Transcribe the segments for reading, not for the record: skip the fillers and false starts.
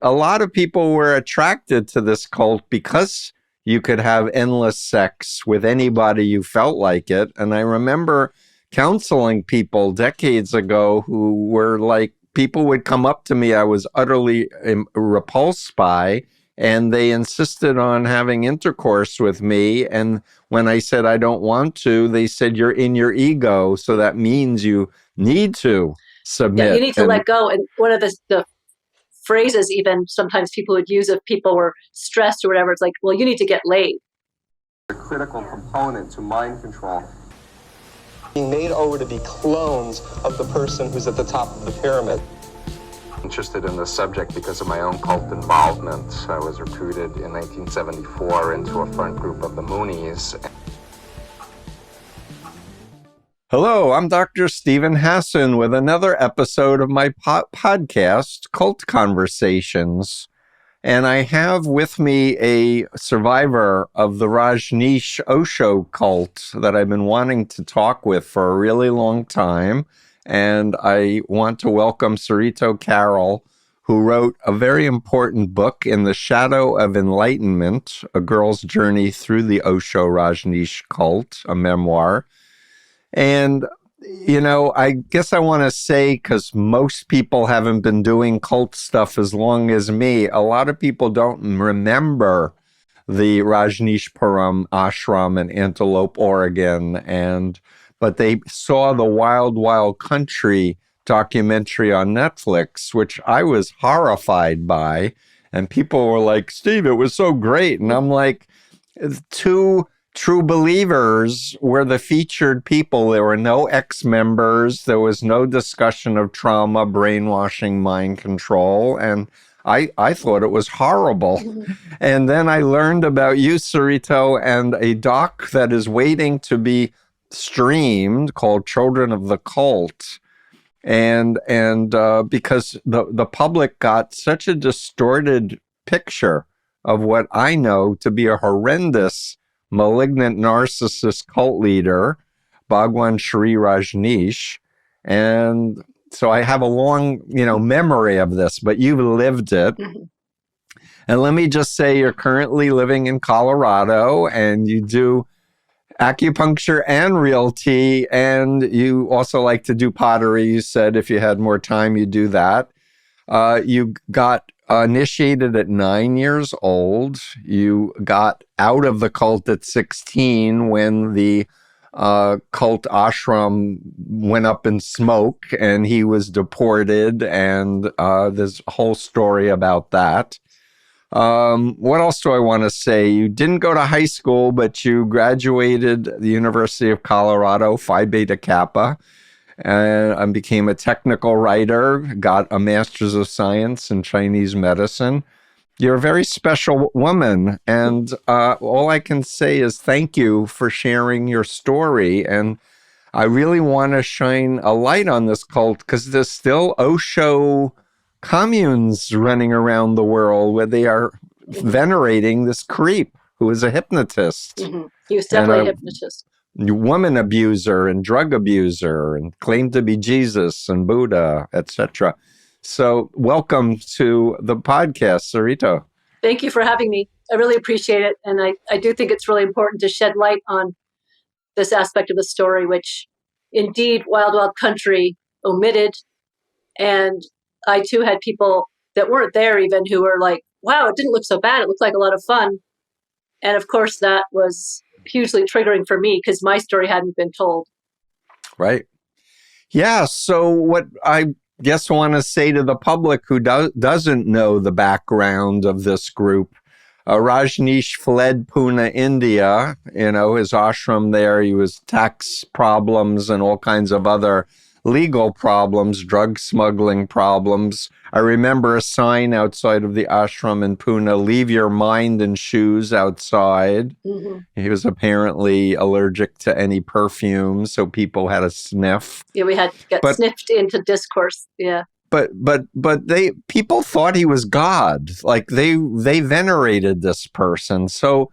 a lot of people were attracted to this cult because you could have endless sex with anybody you felt like it. And I remember counseling people decades ago who were like, people would come up to me I was utterly repulsed by, and they insisted on having intercourse with me. And when I said I don't want to, they said, you're in your ego, so that means you need to submit. Yeah, you need to let go. And one of the phrases even sometimes people would use if people were stressed or whatever, it's like, well, you need to get laid. A critical component to mind control. Being made over to be clones of the person who's at the top of the pyramid. Interested in the subject because of my own cult involvement. I was recruited in 1974 into a front group of the Moonies. Hello, I'm Dr. Stephen Hassan with another episode of my podcast, Cult Conversations. And I have with me a survivor of the Rajneesh Osho cult that I've been wanting to talk with for a really long time. And I want to welcome Sarito Carroll, who wrote a very important book, In the Shadow of Enlightenment, A Girl's Journey Through the Osho Rajneesh Cult, a memoir. And, you know, I guess I want to say, because most people haven't been doing cult stuff as long as me, a lot of people don't remember the Rajneeshpuram ashram in Antelope, Oregon, but they saw the Wild Wild Country documentary on Netflix, which I was horrified by. And people were like, Steve, it was so great. And I'm like, two true believers were the featured people. There were no ex-members. There was no discussion of trauma, brainwashing, mind control. And I thought it was horrible. And then I learned about you, Sarito, and a doc that is waiting to be streamed called Children of the Cult. And because the public got such a distorted picture of what I know to be a horrendous malignant narcissist cult leader, Bhagwan Shree Rajneesh. And so I have a long, memory of this, but you've lived it. Mm-hmm. And let me just say, you're currently living in Colorado and you do acupuncture and realty, and you also like to do pottery. You said if you had more time, you'd do that. You got initiated at 9 years old. You got out of the cult at 16 when the cult ashram went up in smoke and he was deported, and there's a whole story about that. What else do I want to say? You didn't go to high school, but you graduated the University of Colorado, Phi Beta Kappa, and became a technical writer, got a master's of science in Chinese medicine. You're a very special woman, and all I can say is thank you for sharing your story. And I really want to shine a light on this cult because there's still Osho communes running around the world where they are venerating this creep who is a hypnotist. Mm-hmm. He was definitely a hypnotist. Woman abuser and drug abuser and claimed to be Jesus and Buddha, etc. So welcome to the podcast, Sarito. Thank you for having me. I really appreciate it. And I do think it's really important to shed light on this aspect of the story, which indeed Wild Wild Country omitted. And I too had people that weren't there even who were like, wow, it didn't look so bad. It looked like a lot of fun. And of course, that was hugely triggering for me because my story hadn't been told. Right. Yeah. So what I guess I want to say to the public who doesn't know the background of this group, Rajneesh fled Pune, India, his ashram there. He was tax problems and all kinds of other legal problems, drug smuggling problems. I remember a sign outside of the ashram in Pune, leave your mind in shoes outside. Mm-hmm. He was apparently allergic to any perfume, so people had a sniff. Yeah, we had to get sniffed into discourse, yeah. But people thought he was God. Like they venerated this person. So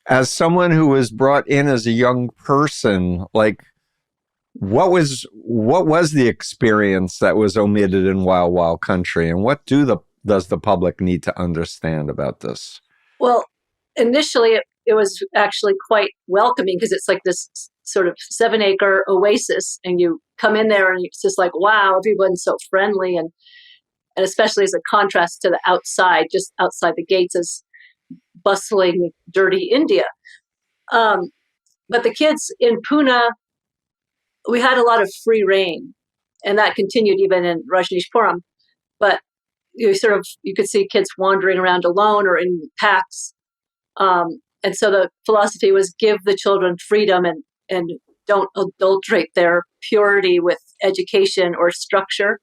as someone who was brought in as a young person, like, what was the experience that was omitted in Wild Wild Country, and what do the does the public need to understand about this? Well, initially it was actually quite welcoming because it's like this sort of 7-acre oasis, and you come in there and it's just like, wow, everyone's so friendly, and especially as a contrast to the outside, just outside the gates is bustling, dirty India. But the kids in Pune, we had a lot of free reign, and that continued even in Rajneeshpuram. But you could see kids wandering around alone or in packs. And so the philosophy was give the children freedom and don't adulterate their purity with education or structure.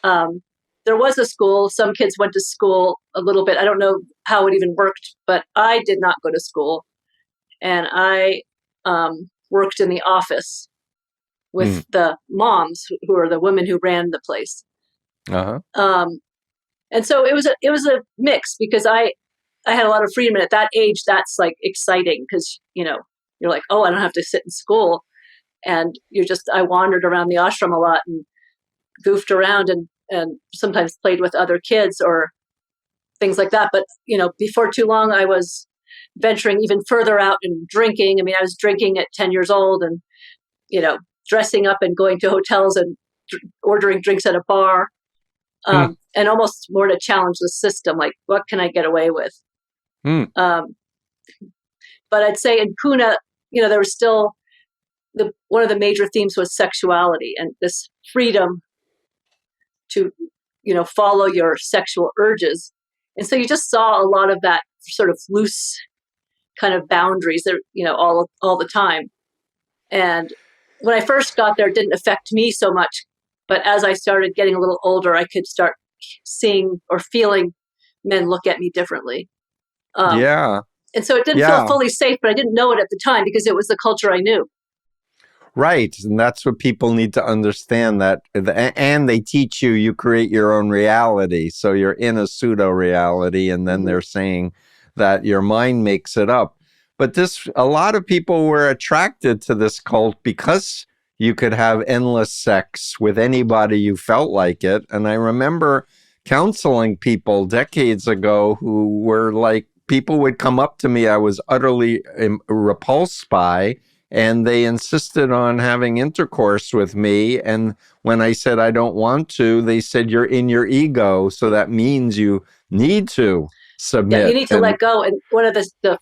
There was a school. Some kids went to school a little bit. I don't know how it even worked, but I did not go to school. And I worked in the office with the moms who are the women who ran the place. Uh-huh. And so it was a mix because I had a lot of freedom. And at that age, that's like exciting because, you're like, oh, I don't have to sit in school. And I wandered around the ashram a lot and goofed around and sometimes played with other kids or things like that. But, before too long, I was venturing even further out and drinking. I mean, I was drinking at 10 years old and, dressing up and going to hotels and ordering drinks at a bar. And almost more to challenge the system, like, what can I get away with? But I'd say in Pune, there was still one of the major themes was sexuality and this freedom to, follow your sexual urges. And so you just saw a lot of that sort of loose kind of boundaries there, all the time. And when I first got there, it didn't affect me so much. But as I started getting a little older, I could start seeing or feeling men look at me differently. Yeah. And so it didn't feel fully safe, but I didn't know it at the time because it was the culture I knew. Right. And that's what people need to understand, that, and they teach you create your own reality. So you're in a pseudo reality, and then they're saying that your mind makes it up. But a lot of people were attracted to this cult because you could have endless sex with anybody you felt like it. And I remember counseling people decades ago who were like, people would come up to me I was utterly repulsed by, and they insisted on having intercourse with me. And when I said I don't want to, they said, you're in your ego, so that means you need to submit. Yeah, you need to let go. And one of the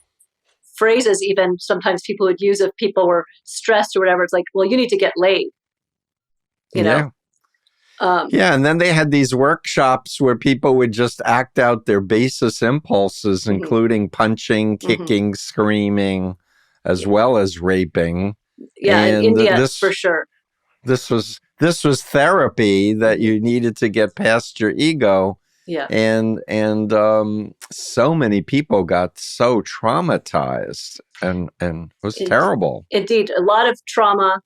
phrases even sometimes people would use if people were stressed or whatever, it's like, well, you need to get laid. Yeah. And then they had these workshops where people would just act out their basest impulses, including punching, kicking, screaming, as well as raping. Yeah, and in India, for sure. This was therapy that you needed to get past your ego. Yeah. And so many people got so traumatized, and it was terrible. Indeed, a lot of trauma.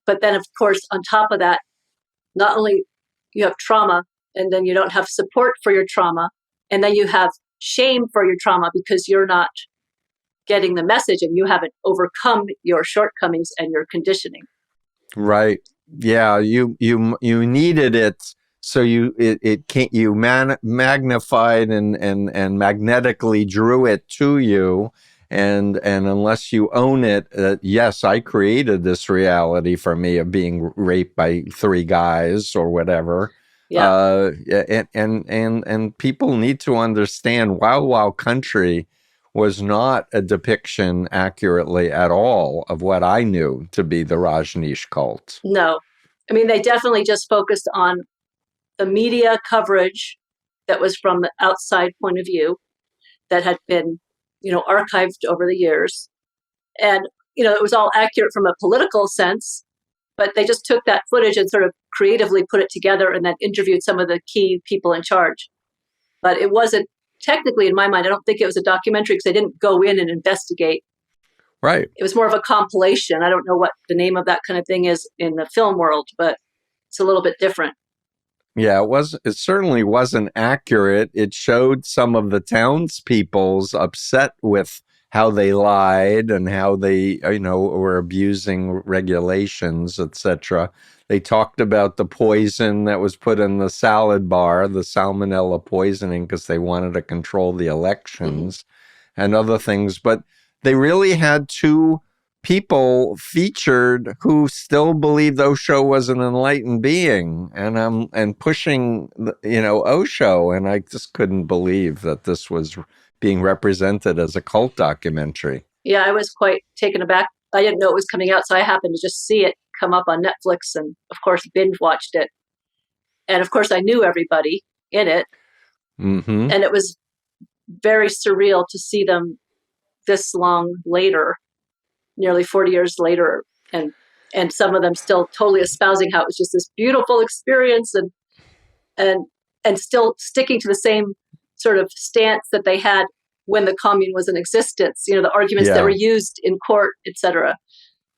But then, of course, on top of that, not only you have trauma, and then you don't have support for your trauma, and then you have shame for your trauma because you're not getting the message and you haven't overcome your shortcomings and your conditioning. Right. Yeah. You needed it. So you magnified and magnetically drew it to you. And unless you own it, yes, I created this reality for me of being raped by 3 guys or whatever. Yeah. And people need to understand Wild Wild Country was not a depiction accurately at all of what I knew to be the Rajneesh cult. No. I mean, they definitely just focused on the media coverage that was from the outside point of view that had been, archived over the years. And, it was all accurate from a political sense, but they just took that footage and sort of creatively put it together and then interviewed some of the key people in charge. But it wasn't technically, in my mind, I don't think it was a documentary because they didn't go in and investigate. Right. It was more of a compilation. I don't know what the name of that kind of thing is in the film world, but it's a little bit different. Yeah, it certainly wasn't accurate. It showed some of the townspeople's upset with how they lied and how they, were abusing regulations, etc. They talked about the poison that was put in the salad bar, the salmonella poisoning, because they wanted to control the elections and other things. But they really had two people featured who still believed Osho was an enlightened being, and pushing, Osho. And I just couldn't believe that this was being represented as a cult documentary. Yeah, I was quite taken aback. I didn't know it was coming out, so I happened to just see it come up on Netflix, and of course binge watched it. And of course I knew everybody in it. Mm-hmm. And it was very surreal to see them this long later, nearly 40 years later, and some of them still totally espousing how it was just this beautiful experience, and still sticking to the same sort of stance that they had when the commune was in existence, the arguments that were used in court, etc.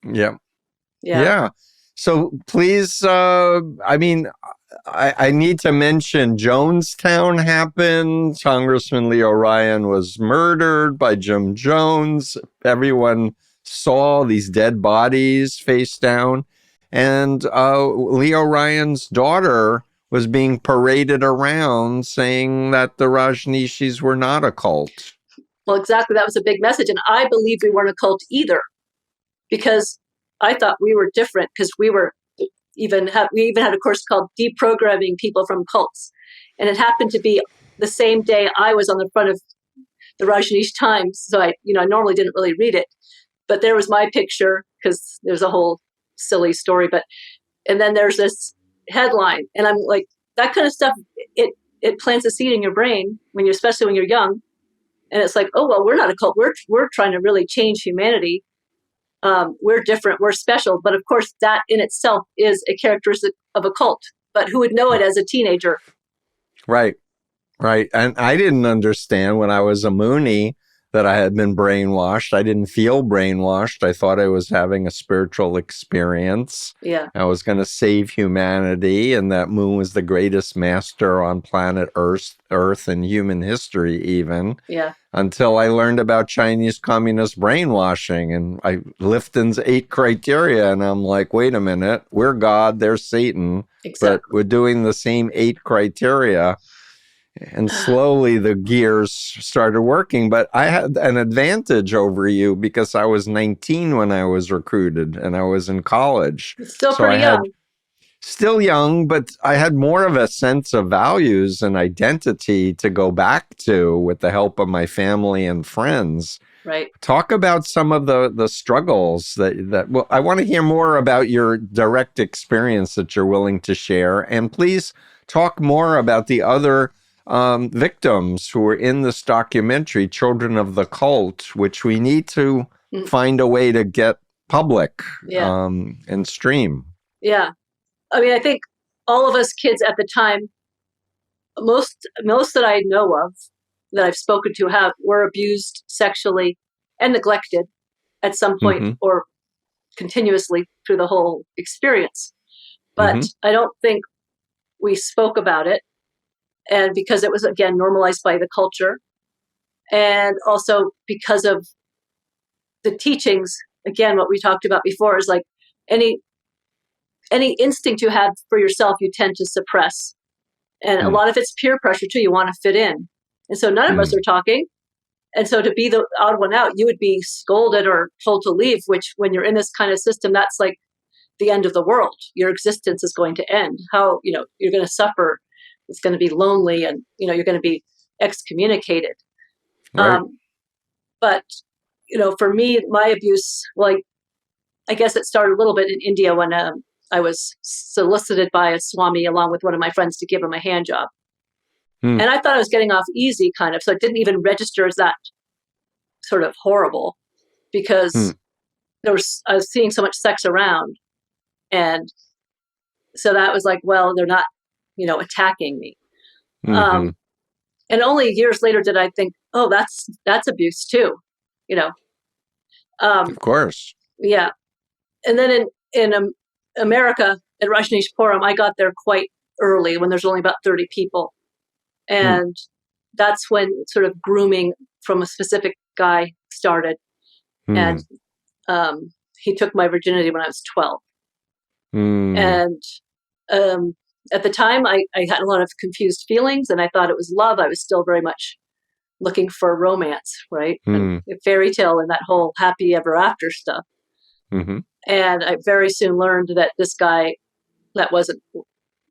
Yeah. So please, I need to mention Jonestown happened. Congressman Leo Ryan was murdered by Jim Jones. Everyone saw these dead bodies face down. And Leo Ryan's daughter was being paraded around saying that the Rajneeshis were not a cult. Well, exactly. That was a big message. And I believed we weren't a cult either, because I thought we were different, because we even had a course called Deprogramming People from Cults. And it happened to be the same day I was on the front of the Rajneesh Times. So I normally didn't really read it, but there was my picture, because there's a whole silly story. And then there's this headline, and I'm like, that kind of stuff, it plants a seed in your brain especially when you're young. And it's like, oh, well, we're not a cult. We're trying to really change humanity. We're different. We're special. But of course, that in itself is a characteristic of a cult. But who would know it as a teenager? Right. And I didn't understand when I was a Moonie that I had been brainwashed. I didn't feel brainwashed. I thought I was having a spiritual experience. Yeah. I was going to save humanity, and that Moon was the greatest master on planet Earth and human history even. Yeah. Until I learned about Chinese communist brainwashing and Lifton's 8 criteria. And I'm like, wait a minute, we're God, they're Satan. Exactly. But we're doing the same 8 criteria. And slowly the gears started working. But I had an advantage over you because I was 19 when I was recruited and I was in college. It's still pretty young. Still young, but I had more of a sense of values and identity to go back to with the help of my family and friends. Right. Talk about some of the struggles that I want to hear more about your direct experience that you're willing to share. And please talk more about the other victims who were in this documentary, Children of the Cult, which we need to find a way to get public and stream. Yeah. I mean, I think all of us kids at the time, most that I know of, that I've spoken to, were abused sexually and neglected at some point or continuously through the whole experience. But I don't think we spoke about it. And because it was, again, normalized by the culture. And also because of the teachings, again, what we talked about before is like any instinct you have for yourself, you tend to suppress. And a lot of it's peer pressure too. You want to fit in. And so none of us are talking. And so to be the odd one out, you would be scolded or told to leave, which when you're in this kind of system, that's like the end of the world. Your existence is going to end. How, you're going to suffer. It's going to be lonely, and, you're going to be excommunicated. Right. But, for me, my abuse, I guess it started a little bit in India when I was solicited by a Swami along with one of my friends to give him a hand job. And I thought I was getting off easy, kind of. So it didn't even register as that sort of horrible, because I was seeing so much sex around. And so that was like, well, they're not, attacking me. And only years later did I think, oh, that's abuse too, Of course. Yeah. And then in America, at Rajneeshpuram, I got there quite early when there's only about 30 people. And that's when sort of grooming from a specific guy started. And he took my virginity when I was 12. And at the time, I had a lot of confused feelings, and I thought it was love. I was still very much looking for romance, right? And a fairy tale and that whole happy ever after stuff. And I very soon learned that this guy, that wasn't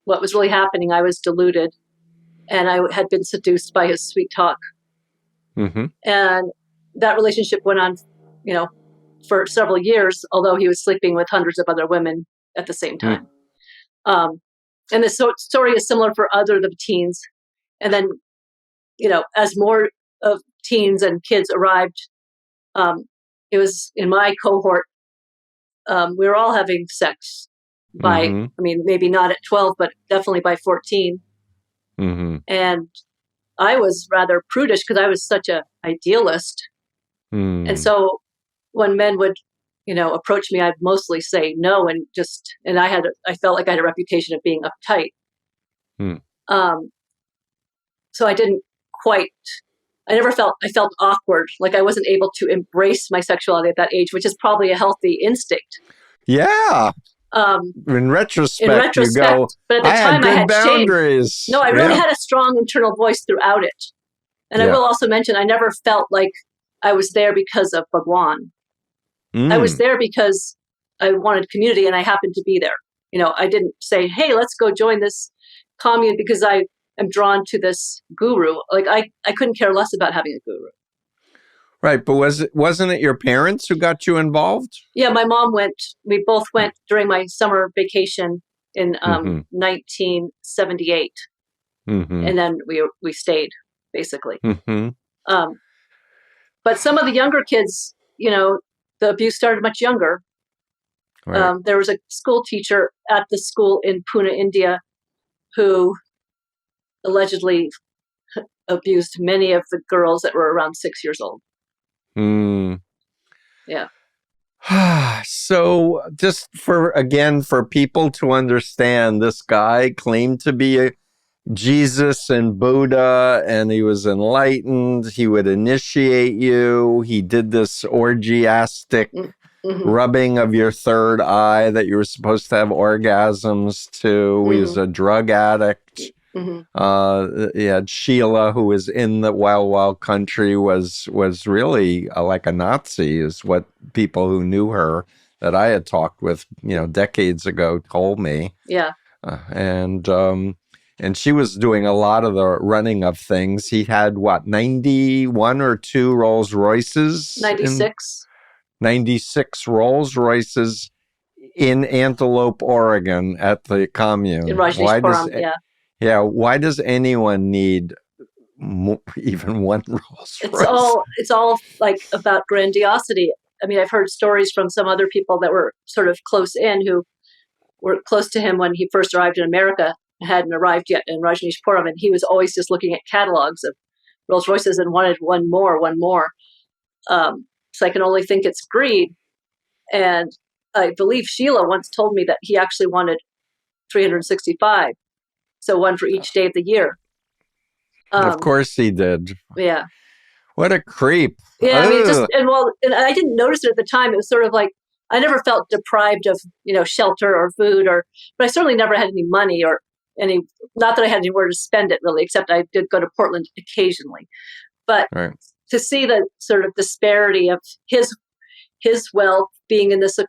what was really happening. I was deluded, and I had been seduced by his sweet talk. And that relationship went on, for several years, although he was sleeping with hundreds of other women at the same time. And the story is similar for other of the teens. And then, as more of teens and kids arrived, it was in my cohort, we were all having sex by, maybe not at 12, but definitely by 14. And I was rather prudish because I was such an idealist. And so when men would, approach me, I'd mostly say no. And I felt like I had a reputation of being uptight. So I felt awkward. Like I wasn't able to embrace my sexuality at that age, which is probably a healthy instinct. Yeah. In retrospect, you go, but at the time I had boundaries. Shame. No, I really had a strong internal voice throughout it. And I will also mention, I never felt like I was there because of Bhagwan. I was there because I wanted community, and I happened to be there. I didn't say, hey, let's go join this commune because I am drawn to this guru. Like I couldn't care less about having a guru. Right, but wasn't it your parents who got you involved? Yeah, my mom went. We both went during my summer vacation in 1978, and then we stayed basically. But some of the younger kids, the abuse started much younger. Right. There was a school teacher at the school in Pune, India, who allegedly abused many of the girls that were around 6 years old. Yeah. So just for people to understand, this guy claimed to be Jesus and Buddha, and he was enlightened. He would initiate you. He did this orgiastic rubbing of your third eye that you were supposed to have orgasms to. He was a drug addict. You had Sheela, who was in the Wild Wild Country, was really like a Nazi, is what people who knew her that I had talked with, decades ago told me. Yeah. And she was doing a lot of the running of things. He had 91 or 2 Rolls Royces? 96. 96 Rolls Royces in Antelope, Oregon at the commune. In Rajneeshpuram, yeah. Yeah, why does anyone need even one Rolls Royce? It's all like about grandiosity. I mean, I've heard stories from some other people that were sort of close in, who were close to him when he first arrived in America, hadn't arrived yet in Rajneeshpuram, and he was always just looking at catalogs of Rolls Royces and wanted one more. So I can only think it's greed. And I believe Sheela once told me that he actually wanted 365. So one for each day of the year. Of course he did. Yeah. What a creep. Yeah, I mean, and I didn't notice it at the time. It was sort of like, I never felt deprived of, shelter or food, but I certainly never had any money or not that I had anywhere to spend it really, except I did go to Portland occasionally. But to see the sort of disparity of his wealth being in this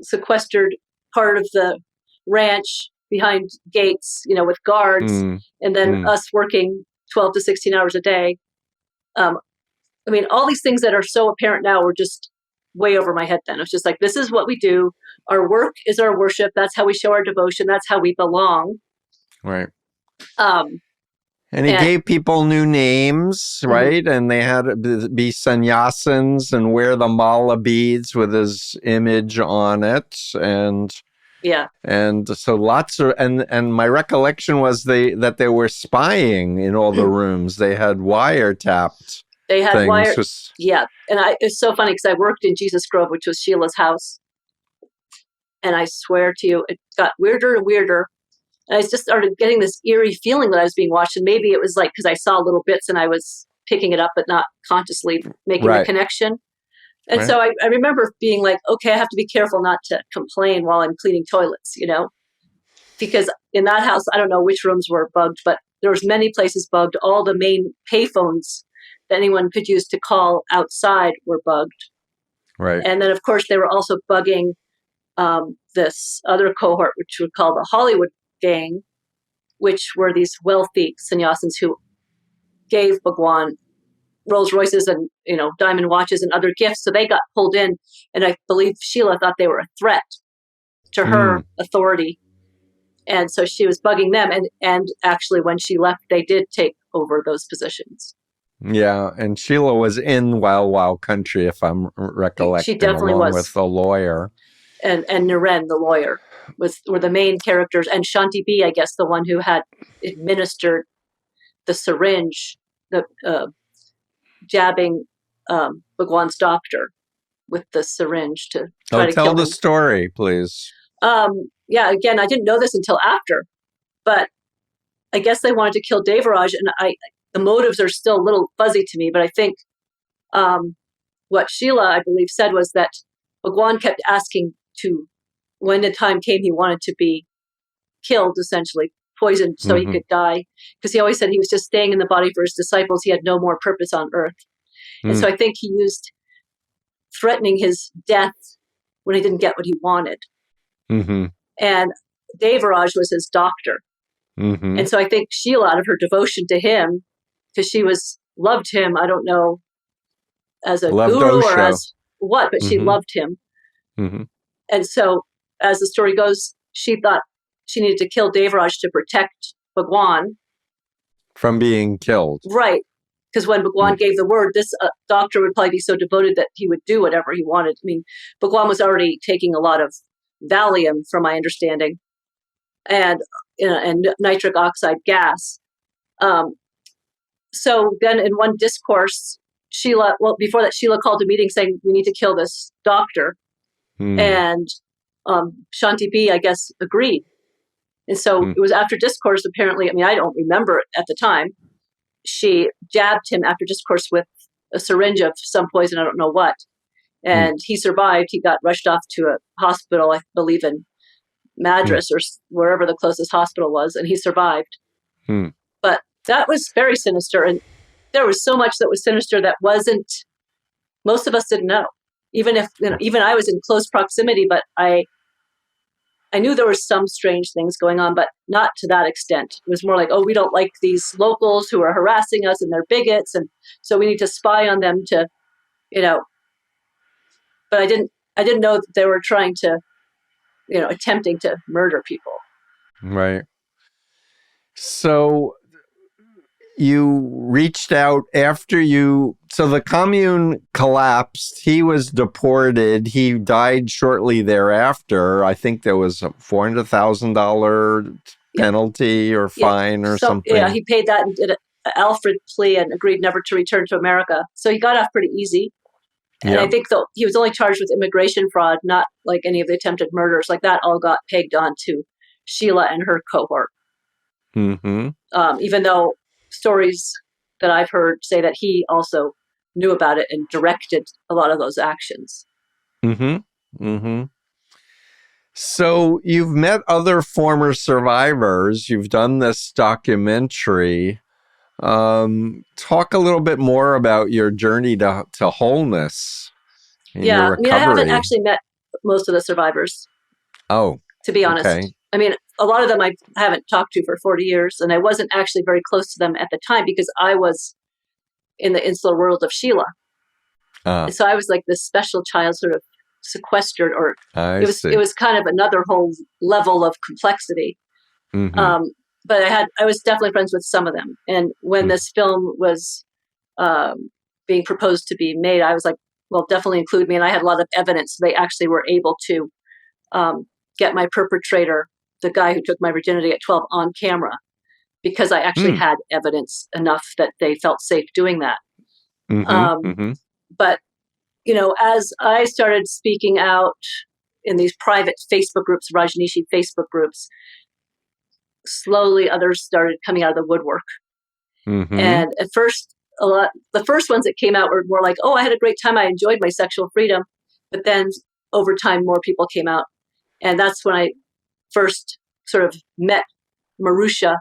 sequestered part of the ranch behind gates, with guards, and then us working 12 to 16 hours a day. I mean, all these things that are so apparent now were just way over my head then. It was just like, this is what we do. Our work is our worship. That's how we show our devotion. That's how we belong. Right. And he gave people new names, right? And they had to be sannyasins and wear the mala beads with his image on it. And so lots of, and my recollection was that they were spying in all the rooms. They had wiretapped. They had yeah. And it's so funny because I worked in Jesus Grove, which was Sheila's house. And I swear to you, it got weirder and weirder. And I just started getting this eerie feeling that I was being watched. And maybe it was like, because I saw little bits and I was picking it up, but not consciously making the connection. And so I remember being like, okay, I have to be careful not to complain while I'm cleaning toilets, because in that house, I don't know which rooms were bugged, but there was many places bugged. All the main payphones that anyone could use to call outside were bugged. Right. And then, of course, they were also bugging this other cohort, which we call the Hollywood gang, which were these wealthy sannyasins who gave Bhagwan Rolls Royces and diamond watches and other gifts. So they got pulled in, and I believe Sheela thought they were a threat to her authority, and so she was bugging them. And actually, when she left, they did take over those positions. Yeah, and Sheela was in Wild Wild Country, if I'm recollecting, she definitely along was. With the lawyer. And Naren, the lawyer, were the main characters. And Shanti B, I guess, the one who had administered the syringe, the jabbing Bhagwan's doctor with the syringe to try to kill him. Tell the story, please. Yeah, again, I didn't know this until after, but I guess they wanted to kill Devaraj, and the motives are still a little fuzzy to me, but I think what Sheela, I believe, said was that Bhagwan kept asking when the time came, he wanted to be killed, essentially, poisoned so he could die, because he always said he was just staying in the body for his disciples. He had no more purpose on earth. And so I think he used threatening his death when he didn't get what he wanted. And Devaraj was his doctor. And so I think Sheela, out of her devotion to him, because she loved him, I don't know, as a guru or as what, but she loved him. And so, as the story goes, she thought she needed to kill Devaraj to protect Bhagwan from being killed. Right. Because when Bhagwan gave the word, this doctor would probably be so devoted that he would do whatever he wanted. I mean, Bhagwan was already taking a lot of Valium, from my understanding, and nitric oxide gas. So then in one discourse, before that, Sheela called a meeting saying, we need to kill this doctor. And Shanti B, I guess, agreed. And so it was after discourse, apparently, I mean, I don't remember it at the time. She jabbed him after discourse with a syringe of some poison, I don't know what. And he survived. He got rushed off to a hospital, I believe in Madras or wherever the closest hospital was, and he survived. But that was very sinister. And there was so much that was sinister that most of us didn't know. Even if, even I was in close proximity, but I knew there were some strange things going on, but not to that extent. It was more like, oh, we don't like these locals who are harassing us and they're bigots. And so we need to spy on them to, but I didn't know that they were trying to, attempting to murder people. Right. So you reached out so the commune collapsed. He was deported. He died shortly thereafter. I think there was a $400,000 penalty or fine or something. Yeah, he paid that and did an Alfred plea and agreed never to return to America. So he got off pretty easy. And I think he was only charged with immigration fraud, not like any of the attempted murders. Like that all got pegged onto Sheela and her cohort. Even though stories that I've heard say that he also knew about it and directed a lot of those actions. So you've met other former survivors. You've done this documentary. Talk a little bit more about your journey to wholeness. Your recovery. I haven't actually met most of the survivors. Oh, to be honest. Okay. I mean, a lot of them I haven't talked to for 40 years, and I wasn't actually very close to them at the time because I was in the insular world of Sheela. And so I was like this special child, sort of sequestered, or it was kind of another whole level of complexity. But I was definitely friends with some of them. And when this film was being proposed to be made, I was like, well, definitely include me. And I had a lot of evidence. They actually were able to get my perpetrator, the guy who took my virginity at 12, on camera, because I actually had evidence enough that they felt safe doing that. But, as I started speaking out in these private Facebook groups, Rajneeshi Facebook groups, slowly others started coming out of the woodwork. And at first, a lot. The first ones that came out were more like, oh, I had a great time. I enjoyed my sexual freedom. But then over time, more people came out. And that's when I first sort of met Marusha,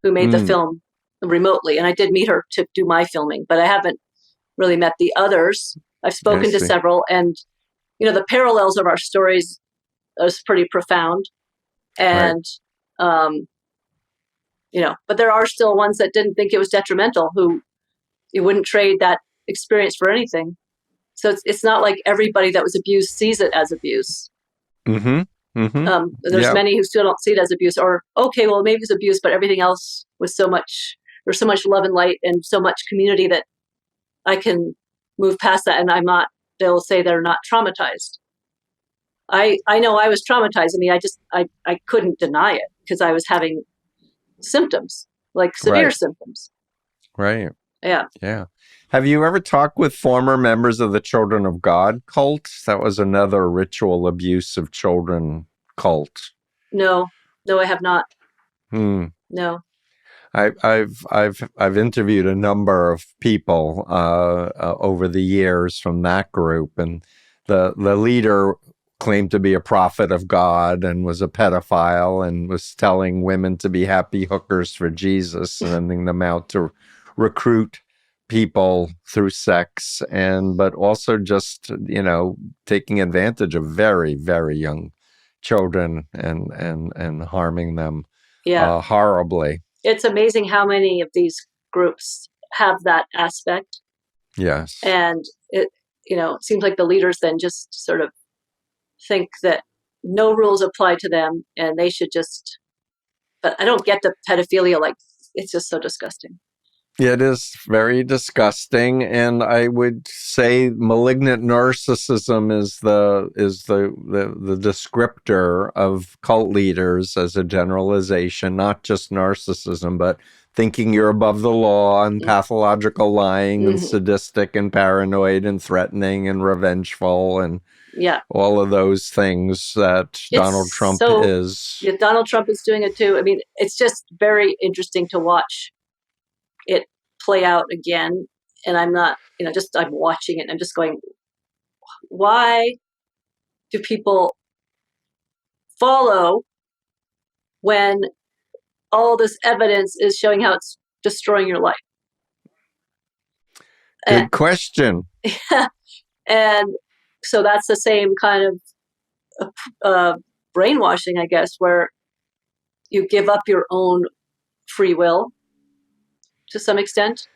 who made the film remotely. And I did meet her to do my filming, but I haven't really met the others. I've spoken to several, and the parallels of our stories is pretty profound. And but there are still ones that didn't think it was detrimental, who you wouldn't trade that experience for anything. So it's not like everybody that was abused sees it as abuse. There's many who still don't see it as abuse, or okay, well, maybe it's abuse, but everything else was there's so much love and light and so much community that I can move past that, and they'll say they're not traumatized. I know I was traumatized. I mean, I couldn't deny it because I was having symptoms, like severe symptoms. Right. Yeah. Yeah. Have you ever talked with former members of the Children of God cult? That was another ritual abuse of children cult. No, I have not. No. I've interviewed a number of people over the years from that group, and the leader claimed to be a prophet of God and was a pedophile and was telling women to be happy hookers for Jesus, sending them out to recruit people through sex, but also just taking advantage of very, very young children and harming them horribly. It's amazing how many of these groups have that aspect. Yes. And it seems like the leaders then just sort of think that no rules apply to them and they should just, but I don't get the pedophilia, like it's just so disgusting. It is very disgusting, and I would say malignant narcissism is the descriptor of cult leaders as a generalization, not just narcissism, but thinking you're above the law and pathological lying and sadistic and paranoid and threatening and revengeful and all of those things that Donald Trump is. Yeah, Donald Trump is doing it too. I mean, it's just very interesting to watch it play out again, and I'm not, I'm watching it and I'm just going, why do people follow when all this evidence is showing how it's destroying your life? Good question. And so that's the same kind of brainwashing, I guess, where you give up your own free will to some extent.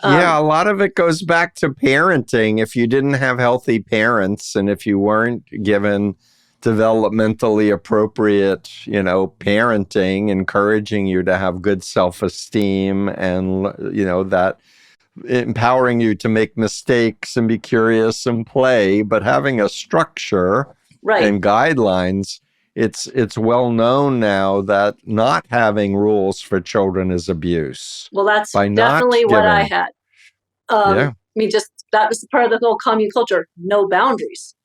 Yeah, a lot of it goes back to parenting. If you didn't have healthy parents and if you weren't given developmentally appropriate, parenting, encouraging you to have good self-esteem and, that empowering you to make mistakes and be curious and play, but having a structure and guidelines. It's well known now that not having rules for children is abuse. Well, that's definitely what I had. I mean, just that was part of the whole commune culture, no boundaries.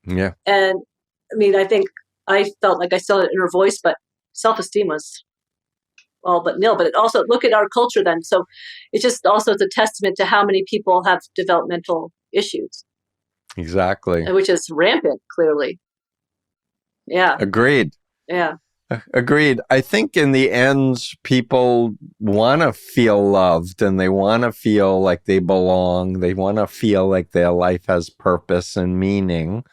Yeah. And I mean, I think I felt like I still had an inner voice, but self-esteem was all but nil. But it also, look at our culture then. So it's just also it's a testament to how many people have developmental issues. Exactly. Which is rampant, clearly. Yeah. Agreed. Yeah. Agreed. I think in the end, people want to feel loved and they want to feel like they belong. They want to feel like their life has purpose and meaning.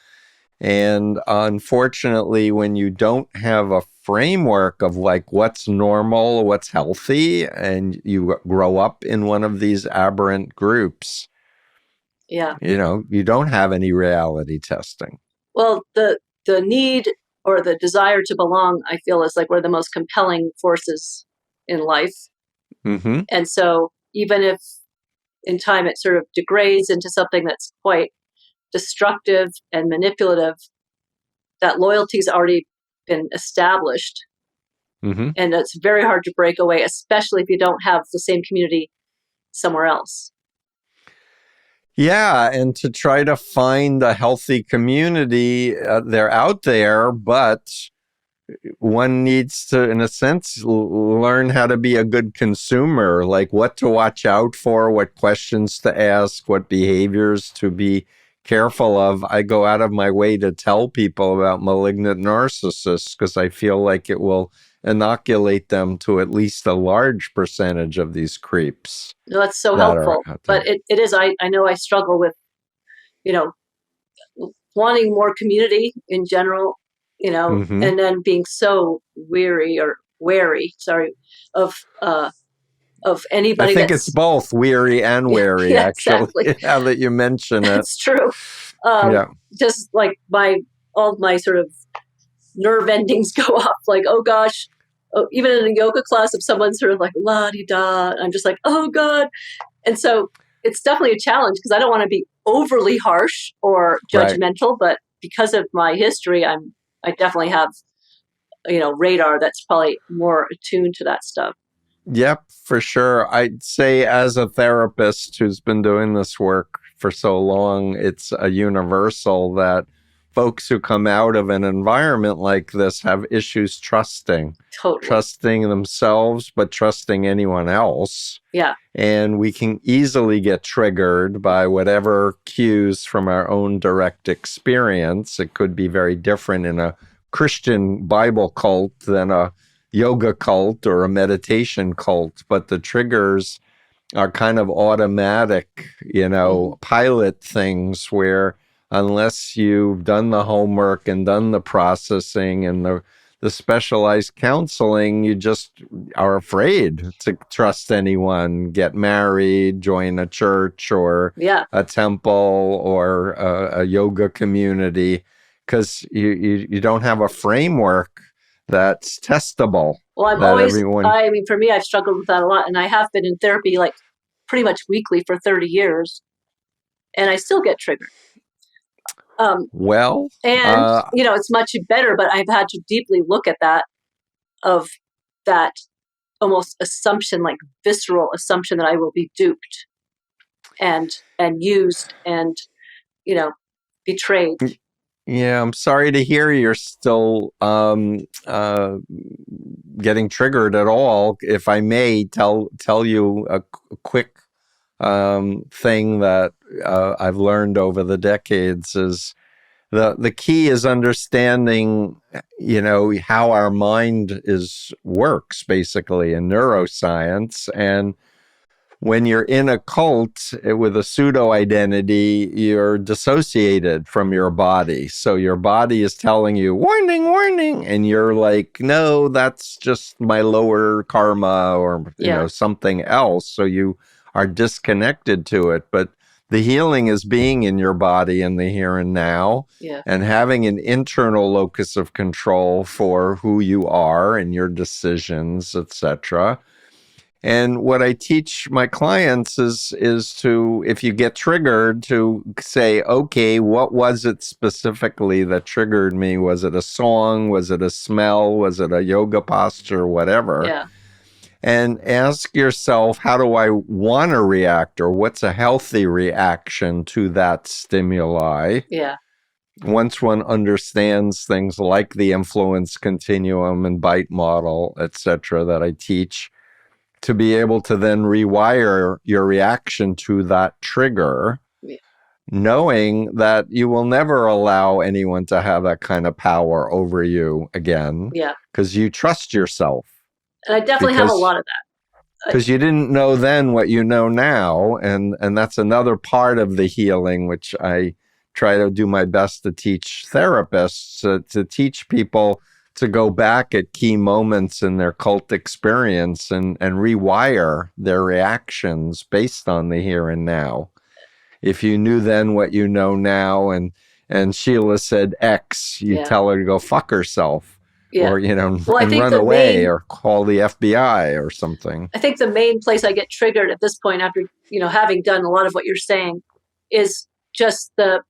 And unfortunately, when you don't have a framework of like what's normal, what's healthy, and you grow up in one of these aberrant groups, you don't have any reality testing. Well, the need or the desire to belong, I feel, is like one of the most compelling forces in life. And so even if in time it sort of degrades into something that's quite destructive and manipulative, that loyalty's already been established. And it's very hard to break away, especially if you don't have the same community somewhere else. Yeah, and to try to find a healthy community, they're out there, but one needs to, in a sense, learn how to be a good consumer, like what to watch out for, what questions to ask, what behaviors to be careful of. I go out of my way to tell people about malignant narcissists because I feel like it will inoculate them to at least a large percentage of these creeps No, that's so that are helpful. out But there. it is, I know I struggle with, you know, wanting more community in general, Mm-hmm. and then being so wary, of I anybody think it's that's, both weary and wary, yeah, actually, exactly. now that you mention it. That's true. Um, Yeah. just like all my sort of nerve endings go off, like, oh gosh, even in a yoga class, if someone's sort of like la di da, I'm just like, oh God. And so it's definitely a challenge because I don't want to be overly harsh or Right. judgmental, but because of my history, I definitely have, radar that's probably more attuned to that stuff. Yep, for sure. I'd say as a therapist who's been doing this work for so long, it's a universal that folks who come out of an environment like this have issues Totally. trusting themselves, but trusting anyone else. Yeah. And we can easily get triggered by whatever cues from our own direct experience. It could be very different in a Christian Bible cult than a yoga cult or a meditation cult, but the triggers are kind of automatic, pilot things where unless you've done the homework and done the processing and the specialized counseling, you just are afraid to trust anyone, get married, join a church or a temple or a yoga community, because you don't have a framework that's testable. Well, for me, I've struggled with that a lot. And I have been in therapy like pretty much weekly for 30 years. And I still get triggered. It's much better, but I've had to deeply look at that, of that almost assumption, like visceral assumption that I will be duped and used and, betrayed. Yeah, I'm sorry to hear you're still getting triggered at all. If I may tell you a quick thing that I've learned over the decades is the key is understanding, how our mind works basically in neuroscience. And when you're in a cult with a pseudo identity, you're dissociated from your body. So your body is telling you, warning, warning. And you're like, no, that's just my lower karma or, something else. So you are disconnected to it. But the healing is being in your body in the here and now, and having an internal locus of control for who you are and your decisions, etc. And what I teach my clients is to, if you get triggered, to say, okay, what was it specifically that triggered me? Was it a song? Was it a smell? Was it a yoga posture? Whatever. Yeah. And ask yourself, how do I want to react, or what's a healthy reaction to that stimuli? Yeah. Once one understands things like the influence continuum and bite model, etc., that I teach, to be able to then rewire your reaction to that trigger, knowing that you will never allow anyone to have that kind of power over you again, because you trust yourself. And I definitely have a lot of that. Because you didn't know then what you know now, and that's another part of the healing, which I try to do my best to teach therapists, to teach people to go back at key moments in their cult experience and rewire their reactions based on the here and now. If you knew then what you know now, and Sheela said X, you tell her to go fuck herself. Or, and run away or call the FBI or something. I think the main place I get triggered at this point, after, having done a lot of what you're saying, is just the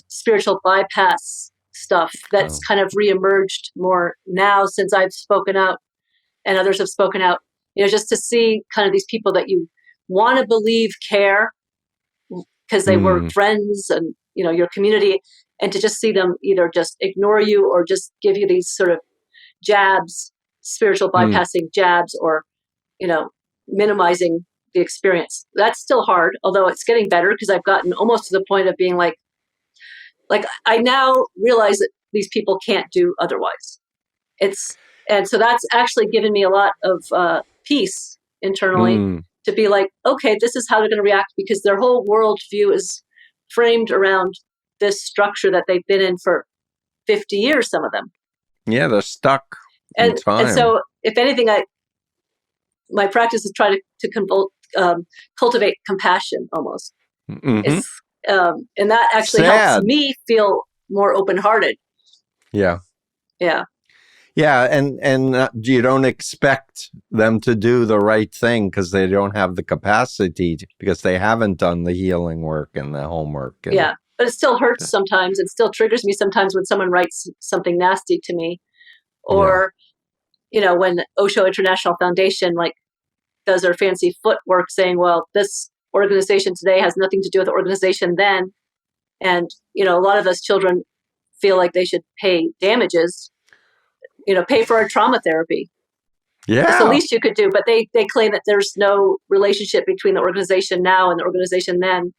spiritual bypass stuff that's kind of reemerged more now since I've spoken out and others have spoken out, just to see kind of these people that you want to believe care because they were friends and, your community, and to just see them either just ignore you or just give you these sort of jabs, spiritual bypassing jabs, or, minimizing the experience. That's still hard, although it's getting better because I've gotten almost to the point of being like I now realize that these people can't do otherwise. And so that's actually given me a lot of peace internally to be like, okay, this is how they're going to react, because their whole worldview is framed around this structure that they've been in for 50 years, some of them. Yeah, they're stuck in time. And so, if anything, my practice is try to cultivate compassion almost. Mm-hmm. And that actually helps me feel more open-hearted. Yeah. Yeah. Yeah, and you don't expect them to do the right thing because they don't have the capacity because they haven't done the healing work and the homework. Yeah, but it still hurts sometimes. It still triggers me sometimes when someone writes something nasty to me, or when Osho International Foundation does their fancy footwork saying, well, this organization today has nothing to do with the organization then, and a lot of us children feel like they should pay damages. Pay for our trauma therapy. Yeah. That's the least you could do. But they claim that there's no relationship between the organization now and the organization then.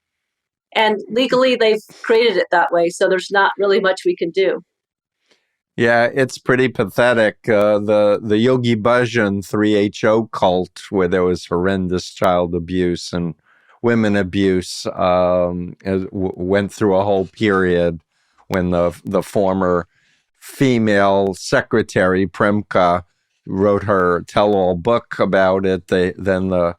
And legally, they've created it that way. So there's not really much we can do. Yeah, it's pretty pathetic. The Yogi Bhajan 3HO cult, where there was horrendous child abuse and women abuse, went through a whole period when the former female secretary Premka wrote her tell-all book about it. Then the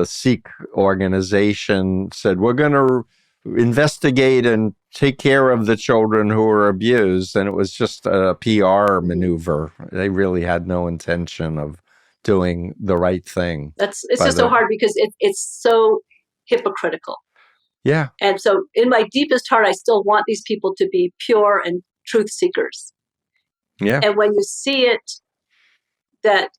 Sikh organization said, we're going to investigate and take care of the children who were abused, and it was just a PR maneuver. They really had no intention of doing the right thing. It's just so hard because it's so hypocritical. Yeah. And so in my deepest heart, I still want these people to be pure and truth seekers. Yeah. And when you see it, that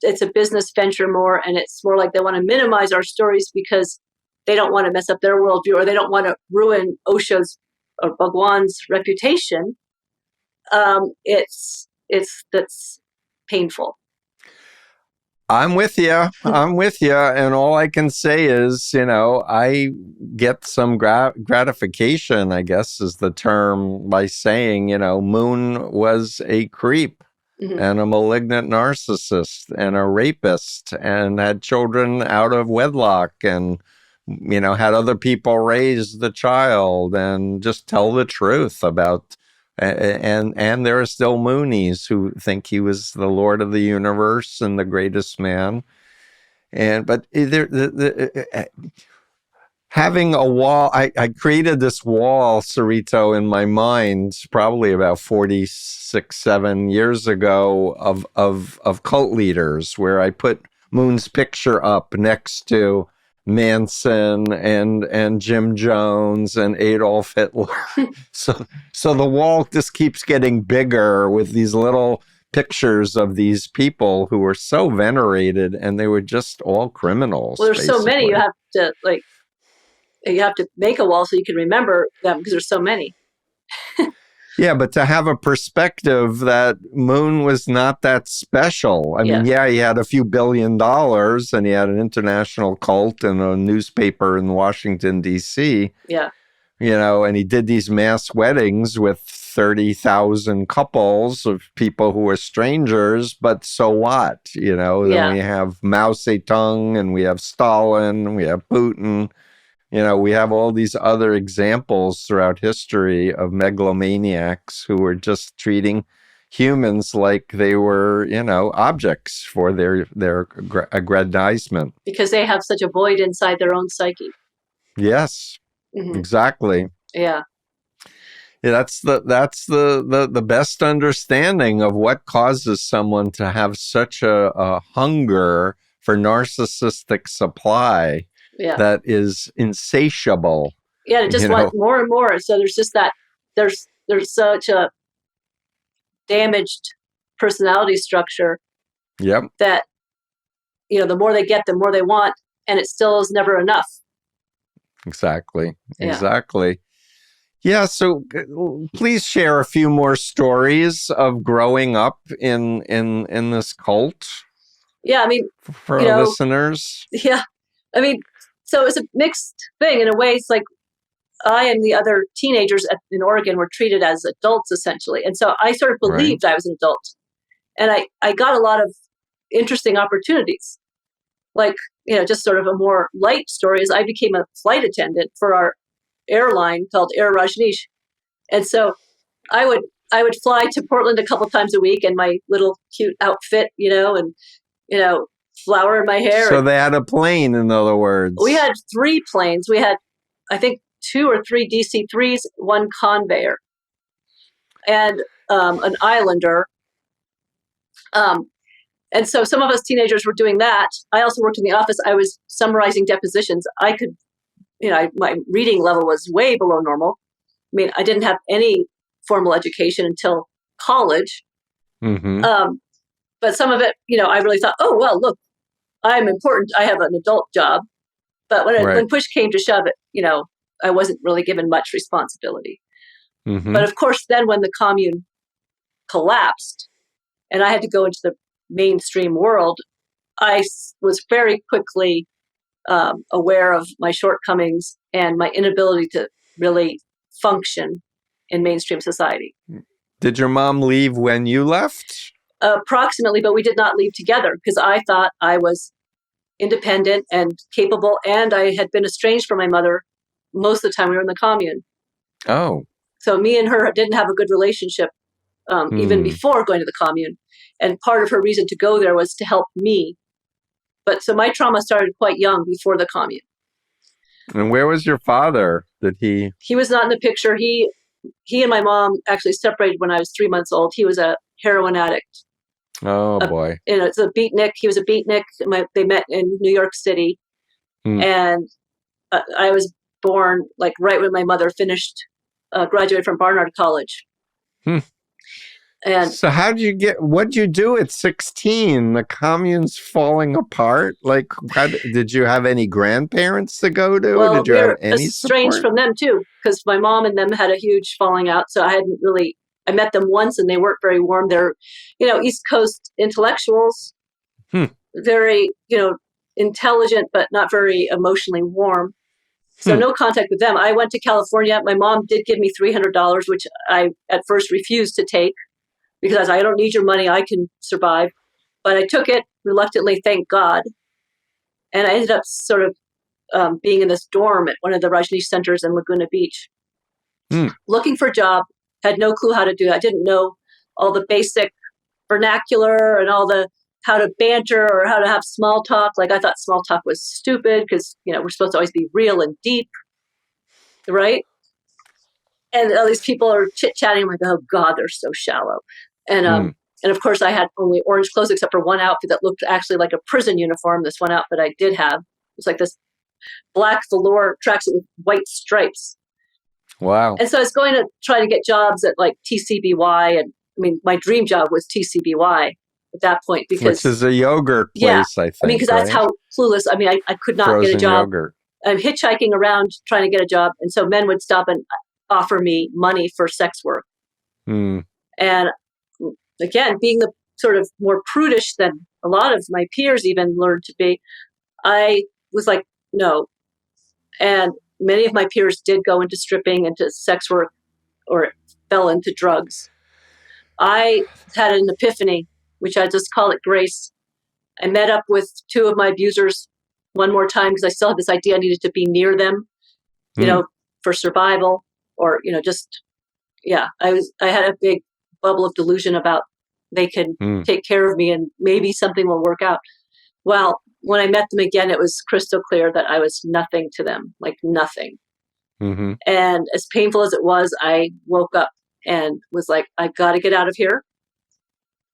it's a business venture more, and it's more like they want to minimize our stories because they don't want to mess up their worldview, or they don't want to ruin Osho's or Bhagwan's reputation. That's painful. I'm with you. And all I can say is, I get some gratification, I guess is the term, by saying, Moon was a creep and a malignant narcissist and a rapist and had children out of wedlock and, had other people raise the child and just tell the truth about. And there are still Moonies who think he was the Lord of the universe and the greatest man. But having a wall, I created this wall, Sarito, in my mind, probably about 7 years ago of cult leaders, where I put Moon's picture up next to Manson and Jim Jones and Adolf Hitler. So the wall just keeps getting bigger with these little pictures of these people who were so venerated, and they were just all criminals. Well, there's basically. so many, you have to make a wall so you can remember them, because there's so many. Yeah, but to have a perspective that Moon was not that special. I mean, he had a few $1 billion and he had an international cult and a newspaper in Washington, D.C. Yeah. And he did these mass weddings with 30,000 couples of people who were strangers, but so what? Then we have Mao Zedong and we have Stalin and we have Putin. We have all these other examples throughout history of megalomaniacs who were just treating humans like they were, objects for their aggrandizement. Because they have such a void inside their own psyche. Yes, exactly. Yeah. That's the best understanding of what causes someone to have such a hunger for narcissistic supply. Yeah. That is insatiable. Yeah, to just want more and more. So there's just that there's such a damaged personality structure. Yep. That the more they get, the more they want, and it still is never enough. Exactly. Yeah, so please share a few more stories of growing up in this cult. Yeah, I mean, for our listeners. Yeah, I mean, so it's a mixed thing in a way. It's like I and the other teenagers in Oregon were treated as adults essentially, and so I sort of believed I was an adult, and I got a lot of interesting opportunities. Like, just sort of a more light story is I became a flight attendant for our airline called Air Rajneesh. And so I would fly to Portland a couple times a week in my little cute outfit, and, flower in my hair. So they had a plane, in other words. We had 3 planes. We had, I think, 2 or 3 DC-3s, 1 Convair, and an Islander. And so some of us teenagers were doing that. I also worked in the office. I was summarizing depositions. I could, my reading level was way below normal. I mean, I didn't have any formal education until college. Mm-hmm. But some of it, I really thought, oh, well, look, I'm important. I have an adult job. But when push came to shove it, I wasn't really given much responsibility. Mm-hmm. But of course, then when the commune collapsed and I had to go into the mainstream world, I was very quickly aware of my shortcomings and my inability to really function in mainstream society. Did your mom leave when you left? Approximately, but we did not leave together because I thought I was independent and capable, and I had been estranged from my mother most of the time we were in the commune. Oh. So me and her didn't have a good relationship even before going to the commune. And part of her reason to go there was to help me. But so my trauma started quite young before the commune. And where was your father? He was not in the picture. He and my mom actually separated when I was 3 months old. He was a heroin addict. Oh, boy. It's a beatnik. He was a beatnik. They met in New York City. And I was born like right when my mother graduated from Barnard College. And so what'd you do at 16? The commune's falling apart. Like, did you have any grandparents to go to? Well, did you have any estranged support? from them too, because my mom and them had a huge falling out. So I met them once and they weren't very warm. They're, East Coast intellectuals, very, intelligent, but not very emotionally warm. So no contact with them. I went to California. My mom did give me $300, which I at first refused to take because I don't need your money. I can survive. But I took it reluctantly, thank God. And I ended up sort of being in this dorm at one of the Rajneesh centers in Laguna Beach, looking for a job, had no clue how to do it. I didn't know all the basic vernacular and all the how to banter or how to have small talk. Like I thought small talk was stupid because, we're supposed to always be real and deep, right? And all these people are chit-chatting. I'm like, oh God, they're so shallow. And of course I had only orange clothes except for one outfit that looked actually like a prison uniform. This one outfit I did have. It was like this black velour tracksuit with white stripes. Wow. And so I was going to try to get jobs at like TCBY. And I mean, my dream job was TCBY at that point because... Which is a yogurt place, I think. I mean, because that's how clueless... I mean, I could not Frozen get a job. Yogurt. I'm hitchhiking around trying to get a job. And so men would stop and offer me money for sex work. And again, being the sort of more prudish than a lot of my peers even learned to be, I was like, no. And many of my peers did go into stripping, into sex work, or fell into drugs. I had an epiphany, which I just call it grace. I met up with 2 of my abusers one more time because I still had this idea I needed to be near them, for survival, or, I had a big bubble of delusion about they can take care of me and maybe something will work out. Well, when I met them again, it was crystal clear that I was nothing to them, like nothing. And as painful as it was, I woke up and was like, I've got to get out of here.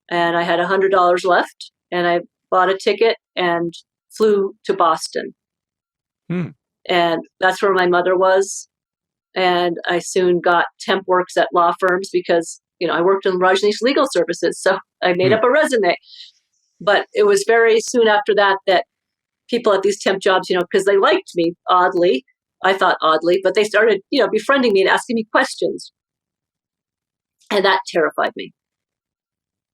And I had $100 left and I bought a ticket and flew to Boston. And that's where my mother was. And I soon got temp works at law firms because, I worked in Rajneesh legal services. So I made up a resume. But it was very soon after that people at these temp jobs, because they liked me, oddly, I thought oddly, but they started, befriending me and asking me questions. And that terrified me.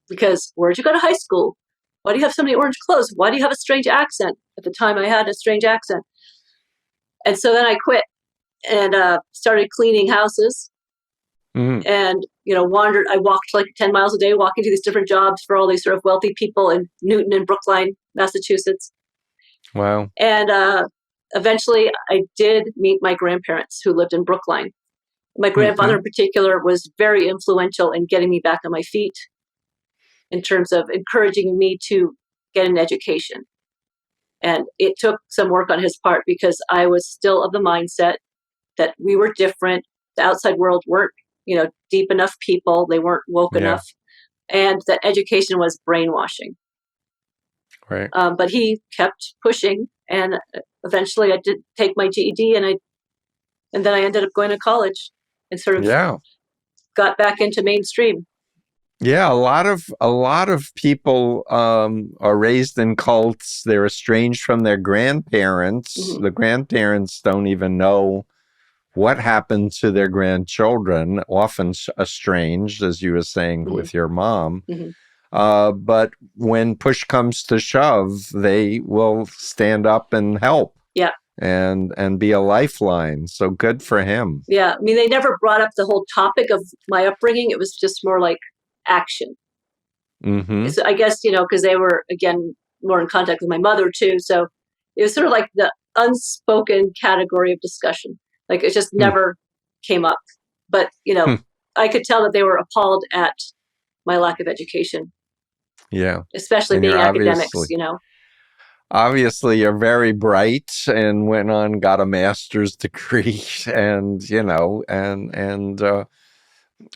Because where'd you go to high school? Why do you have so many orange clothes? Why do you have a strange accent? At the time I had a strange accent. And so then I quit and started cleaning houses. And, wandered. I walked like 10 miles a day, walking to these different jobs for all these sort of wealthy people in Newton and Brookline, Massachusetts. Wow. And eventually I did meet my grandparents who lived in Brookline. My grandfather in particular was very influential in getting me back on my feet in terms of encouraging me to get an education. And it took some work on his part because I was still of the mindset that we were different. The outside world weren't, deep enough people. They weren't woke enough. And that education was brainwashing. Right. But he kept pushing. And eventually I did take my GED and then I ended up going to college and sort of got back into mainstream. Yeah, a lot of people are raised in cults. They're estranged from their grandparents. The grandparents don't even know what happened to their grandchildren, often estranged, as you were saying with your mom. But when push comes to shove, they will stand up and help. Yeah. And be a lifeline. So good for him. Yeah. I mean, they never brought up the whole topic of my upbringing. It was just more like action. So I guess, because they were, again, more in contact with my mother too. So it was sort of like the unspoken category of discussion. Like it just never came up. But, I could tell that they were appalled at my lack of education. Yeah. Especially being academics, Obviously, you're very bright and went on, got a master's degree. And,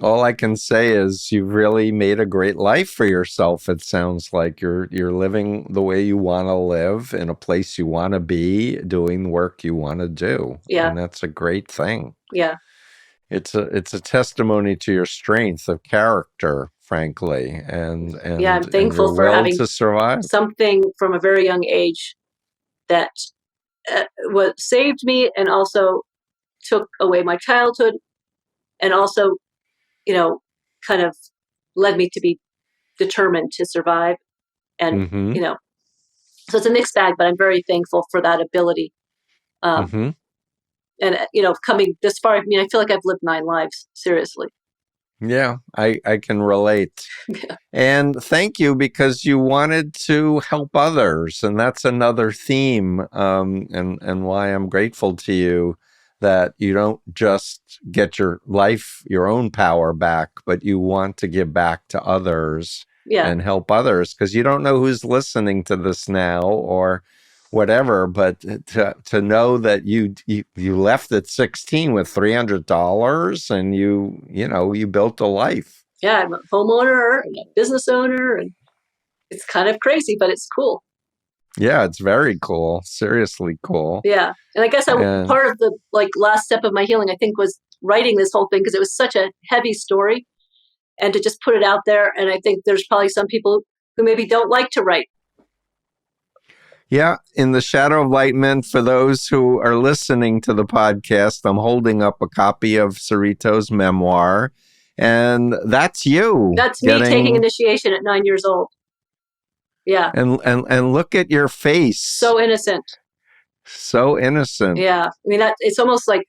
all I can say is you've really made a great life for yourself. It sounds like you're living the way you want to live in a place you want to be, doing the work you want to do. Yeah. And that's a great thing. Yeah. It's a testimony to your strength of character, frankly, and I'm thankful for having to survive. Something from a very young age that saved me and also took away my childhood and also, kind of led me to be determined to survive. And, so it's a mixed bag, but I'm very thankful for that ability. And, coming this far, I mean, I feel like I've lived 9 lives, seriously. Yeah, I can relate. And thank you, because you wanted to help others. And that's another theme, and why I'm grateful to you, that you don't just get your own power back, but you want to give back to others and help others, because you don't know who's listening to this now or whatever, but to know that you left at 16 with $300 and you built a life. Yeah, I'm a homeowner and a business owner, and it's kind of crazy, but it's cool. Yeah, it's very cool. Seriously cool. Yeah. And I guess part of the last step of my healing, I think, was writing this whole thing, because it was such a heavy story, and to just put it out there. And I think there's probably some people who maybe don't like to write. Yeah, in the Shadow of Enlightenment, for those who are listening to the podcast, I'm holding up a copy of Sarito's memoir, and that's you. That's me taking initiation at 9 years old. Yeah. And look at your face. So innocent. So innocent. Yeah. I mean, it's almost like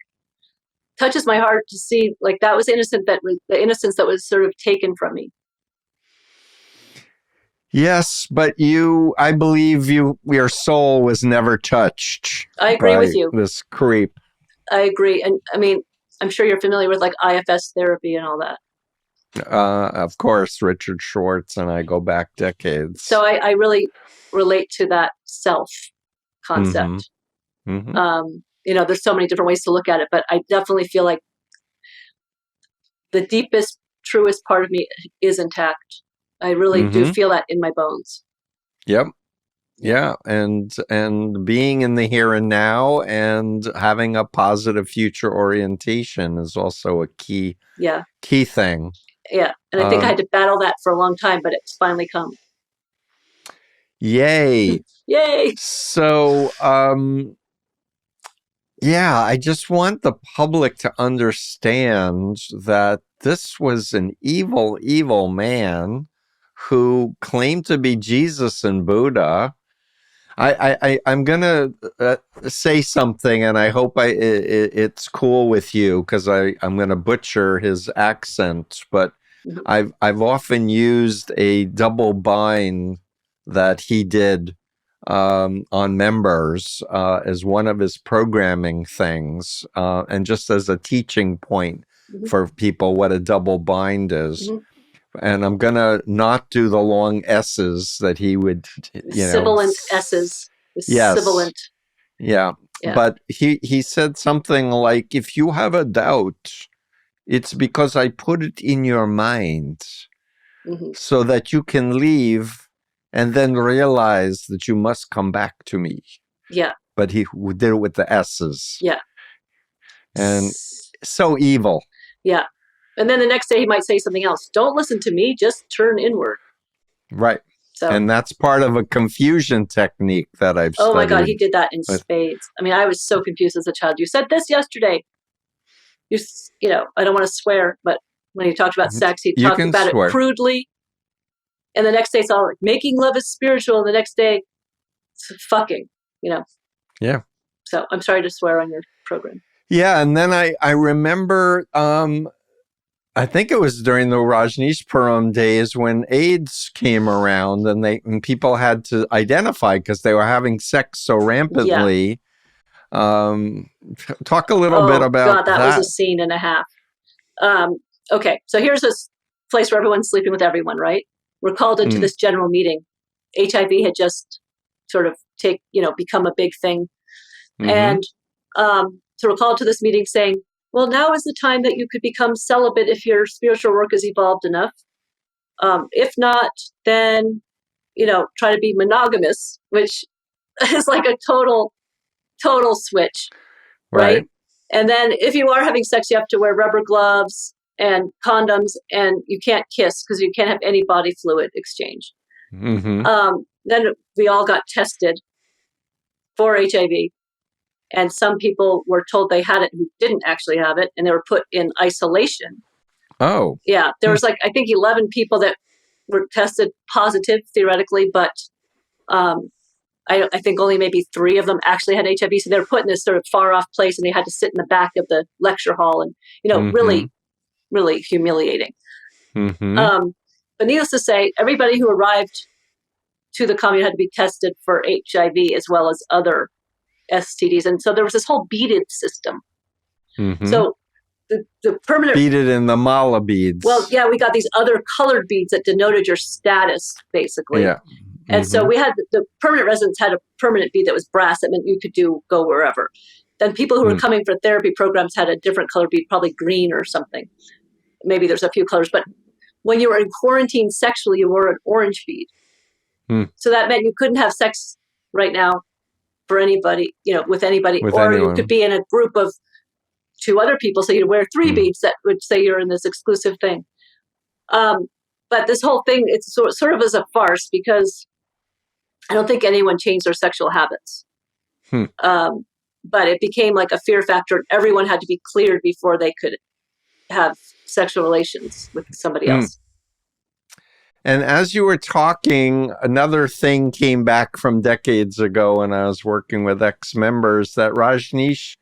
touches my heart to see that was innocent. That was the innocence that was sort of taken from me. Yes, but I believe your soul was never touched. I agree with you. This creep. I agree. And I mean, I'm sure you're familiar with IFS therapy and all that. Of course, Richard Schwartz and I go back decades. So I really relate to that self concept. There's so many different ways to look at it, but I definitely feel like the deepest, truest part of me is intact. I really do feel that in my bones. Yep. Yeah. And being in the here and now and having a positive future orientation is also a key thing. Yeah. And I think I had to battle that for a long time, but it's finally come. Yay. Yay. So, Yeah, I just want the public to understand that this was an evil, evil man who claimed to be Jesus and Buddha. I'm gonna say something, and I hope it's cool with you because I'm gonna butcher his accent, but Mhm. I've often used a double bind that he did on members as one of his programming things, and just as a teaching point Mhm. for people what a double bind is. Mhm. And I'm gonna not do the long S's that he would, Sibilant S's. Yes. Sibilant. Yeah. Yeah. But he said something like, if you have a doubt, it's because I put it in your mind Mm-hmm. so that you can leave and then realize that you must come back to me. Yeah. But he did it with the S's. Yeah. And so evil. Yeah. And then the next day he might say something else. Don't listen to me, just turn inward. Right. So, and that's part of a confusion technique that I've studied. Oh my God, he did that in spades. I mean, I was so confused as a child. You said this yesterday. You know, I don't want to swear, but when he talked about sex, he talked about it crudely. And the next day it's all like making love is spiritual. And the next day it's fucking, you know. Yeah. So I'm sorry to swear on your program. Yeah. And then I remember, I think it was during the Rajneeshpuram days when AIDS came around and people had to identify because they were having sex so rampantly. Yeah. Talk a little bit about that was a scene and a half. Okay, so here's this place where everyone's sleeping with everyone, right? We're called into this general meeting. HIV had just sort of become a big thing. Mm-hmm. And so we're called to this meeting saying, well, now is the time that you could become celibate if your spiritual work is evolved enough. If not, then, try to be monogamous, which is like a total switch, right? And then if you are having sex, you have to wear rubber gloves and condoms, and you can't kiss because you can't have any body fluid exchange. Mm-hmm. Then we all got tested for HIV. And some people were told they had it who didn't actually have it, and they were put in isolation. Oh. Yeah. There was I think 11 people that were tested positive theoretically, but I think only maybe 3 of them actually had HIV. So they were put in this sort of far off place, and they had to sit in the back of the lecture hall and, mm-hmm. really, really humiliating. Mm-hmm. But needless to say, everybody who arrived to the commune had to be tested for HIV as well as other STDs. And so there was this whole beaded system. Mm-hmm. So the permanent... Beaded in the mala beads. Well, yeah, we got these other colored beads that denoted your status, basically. Yeah. Mm-hmm. And so we had the permanent residents had a permanent bead that was brass. That meant you could go wherever. Then people who were coming for therapy programs had a different color bead, probably green or something. Maybe there's a few colors. But when you were in quarantine sexually, you wore an orange bead. So that meant you couldn't have sex right now for anybody, with anybody, or anyone. You could be in a group of 2 other people, so you'd wear 3 beads that would say you're in this exclusive thing. But this whole thing, it's sort of as a farce because I don't think anyone changed their sexual habits. But it became like a fear factor, and everyone had to be cleared before they could have sexual relations with somebody else. And as you were talking, another thing came back from decades ago when I was working with ex-members that Rajneesh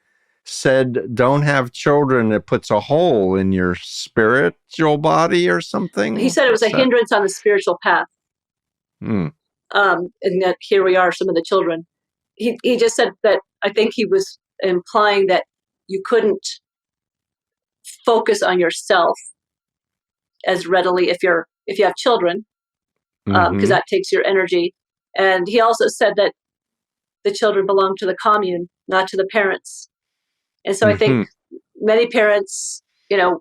said, don't have children. It puts a hole in your spiritual body or something. He said it was a hindrance on the spiritual path. And that here we are, some of the children. He just said that I think he was implying that you couldn't focus on yourself as readily if you have children, because that takes your energy. And he also said that the children belong to the commune, not to the parents. And so I think many parents,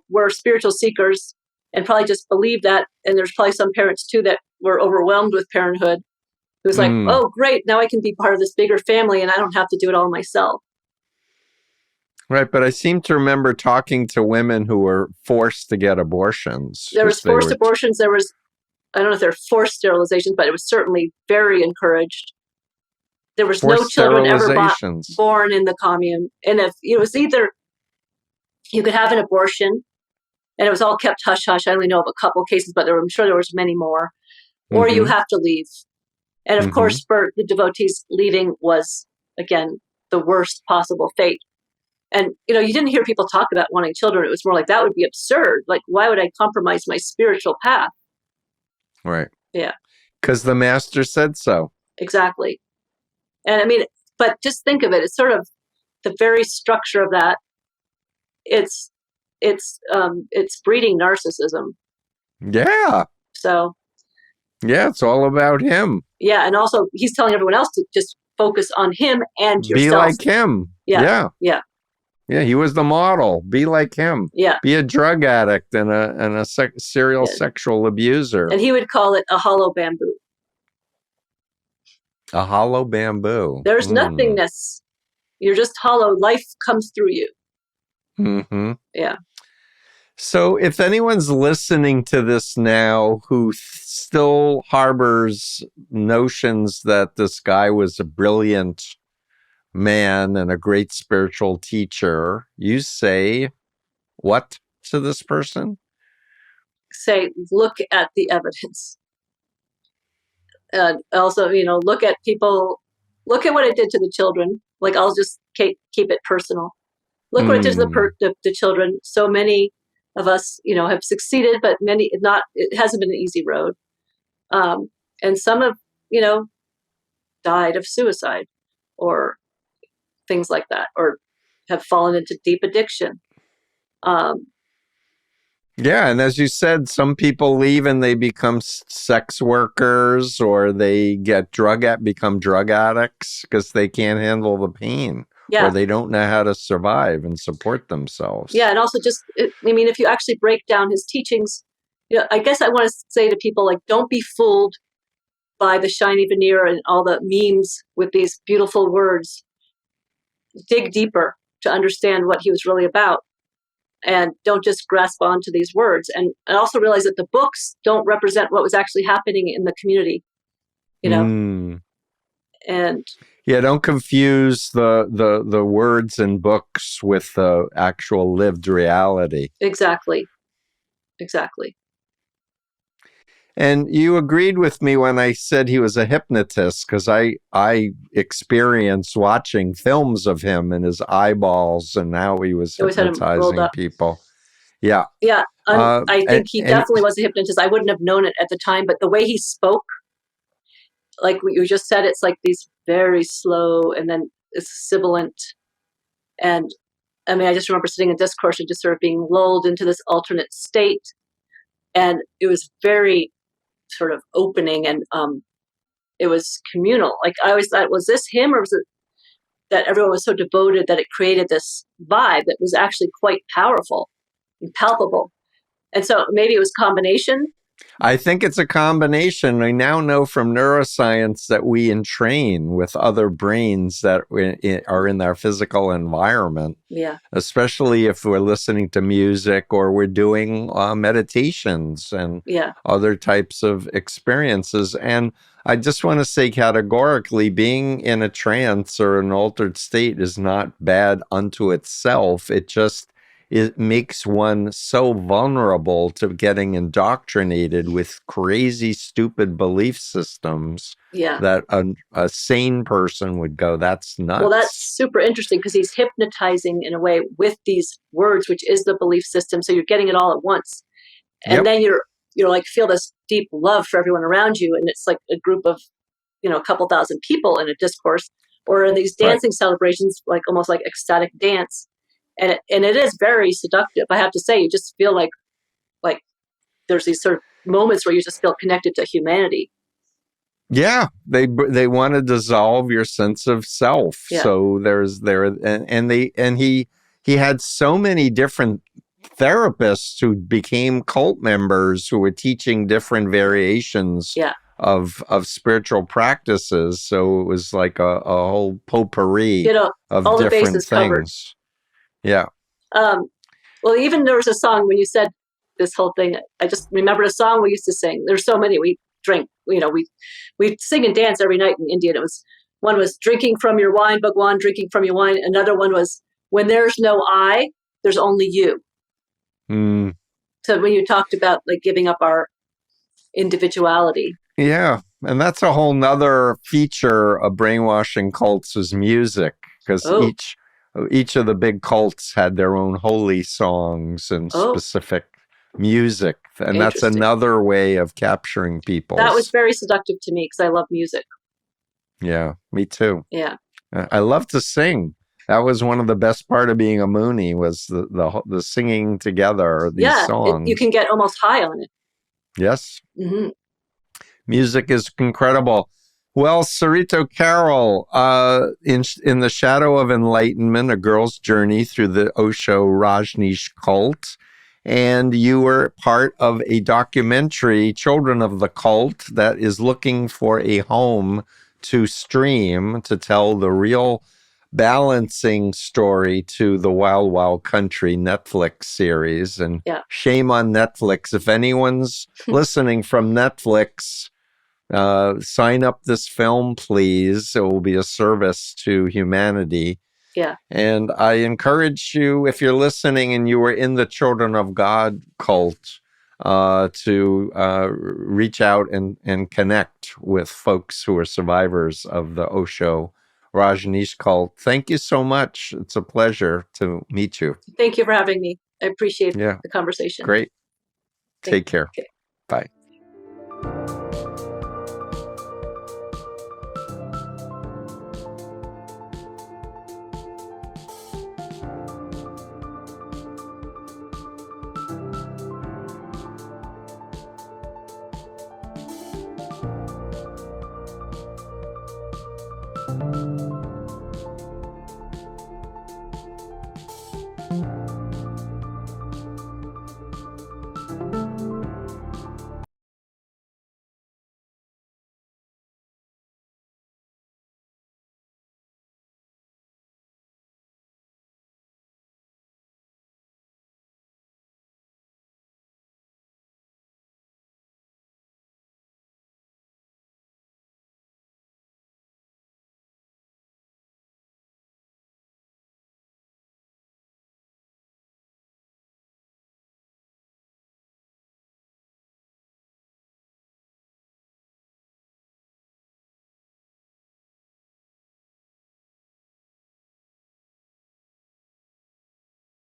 were spiritual seekers and probably just believed that. And there's probably some parents too that were overwhelmed with parenthood. It was like, oh, great, now I can be part of this bigger family and I don't have to do it all myself. Right, but I seem to remember talking to women who were forced to get abortions. There was forced abortions. There was, I don't know if they're forced sterilizations, but it was certainly very encouraged. there was no Forced children ever sterilizations. born in the commune. And if it was either you could have an abortion, and it was all kept hush hush. I only know of a couple cases, but I'm sure there was many more. Or you have to leave. And of course, for the devotees, leaving was, again, the worst possible fate. And, you didn't hear people talk about wanting children. It was more like, that would be absurd. Like, why would I compromise my spiritual path? Right. Yeah. Because the master said so. Exactly. And I mean, but just think of it. It's sort of the very structure of that. It's breeding narcissism. Yeah. So. Yeah, it's all about him. Yeah, and also he's telling everyone else to just focus on him and yourself. Be like him. Yeah. Yeah, he was the model. Be like him. Yeah. Be a drug addict and a serial sexual abuser. And he would call it a hollow bamboo. A hollow bamboo. There's nothingness. You're just hollow. Life comes through you. Mm-hmm. Yeah. So if anyone's listening to this now who still harbors notions that this guy was a brilliant man and a great spiritual teacher, you say what to this person? Say, look at the evidence. And also, look at people, look at what it did to the children. Like, I'll just keep it personal. Look what it did to the children. So many of us, have succeeded, but many not. It hasn't been an easy road. And some have, died of suicide or things like that, or have fallen into deep addiction. Yeah, and as you said, some people leave and they become sex workers, or they become drug addicts because they can't handle the pain. Yeah. Or they don't know how to survive and support themselves. Yeah, and also if you actually break down his teachings, I guess I want to say to people, like, don't be fooled by the shiny veneer and all the memes with these beautiful words. Dig deeper to understand what he was really about. And don't just grasp onto these words. And also realize that the books don't represent what was actually happening in the community, And yeah, don't confuse the words in books with the actual lived reality. Exactly. And you agreed with me when I said he was a hypnotist, because I experienced watching films of him and his eyeballs and how he was hypnotizing people. Yeah. Yeah. I think he definitely was a hypnotist. I wouldn't have known it at the time, but the way he spoke, like you just said, it's like these very slow and then it's sibilant. And I mean, I just remember sitting in discourse and just sort of being lulled into this alternate state. And it was very sort of opening, and it was communal. Like, I always thought, was this him, or was it that everyone was so devoted that it created this vibe that was actually quite powerful and palpable? And so maybe it was a combination. I think it's a combination. We now know from neuroscience that we entrain with other brains that are in our physical environment. Yeah. Especially if we're listening to music or we're doing meditations and other types of experiences. And I just want to say categorically, being in a trance or an altered state is not bad unto itself. It makes one so vulnerable to getting indoctrinated with crazy, stupid belief systems that a sane person would go, that's nuts. Well, that's super interesting, because he's hypnotizing in a way with these words, which is the belief system. So you're getting it all at once. And then you're like, feel this deep love for everyone around you. And it's like a group of, a couple thousand people in a discourse, or in these dancing celebrations, like almost like ecstatic dance. And it is very seductive. I have to say, you just feel like there's these sort of moments where you just feel connected to humanity. Yeah, they want to dissolve your sense of self. Yeah. So he had so many different therapists who became cult members who were teaching different variations of spiritual practices. So it was like a whole potpourri of all different the things. Covered. Yeah. Well, even there was a song when you said this whole thing, I just remembered a song we used to sing. There's so many. We drink, we sing and dance every night in India. And it was one was drinking from your wine, Bhagwan, drinking from your wine. Another one was when there's no I, there's only you. Mm. So when you talked about like giving up our individuality. Yeah. And that's a whole nother feature of brainwashing cults is music, because Oh. each of the big cults had their own holy songs and specific music. And that's another way of capturing people. That was very seductive to me because I love music. Yeah, me too. Yeah. I love to sing. That was one of the best part of being a Moonie was the singing together these songs. You can get almost high on it. Yes. Mm-hmm. Music is incredible. Well, Sarito Carroll, in The Shadow of Enlightenment, A Girl's Journey Through the Osho Rajneesh Cult. And you were part of a documentary, Children of the Cult, that is looking for a home to stream to tell the real balancing story to the Wild Wild Country Netflix series. And shame on Netflix. If anyone's listening from Netflix, sign up this film, please. It will be a service to humanity. Yeah. And I encourage you, if you're listening and you were in the Children of God cult, to reach out and connect with folks who are survivors of the Osho Rajneesh cult. Thank you so much. It's a pleasure to meet you. Thank you for having me. I appreciate the conversation. Great. Take care. Okay. Bye.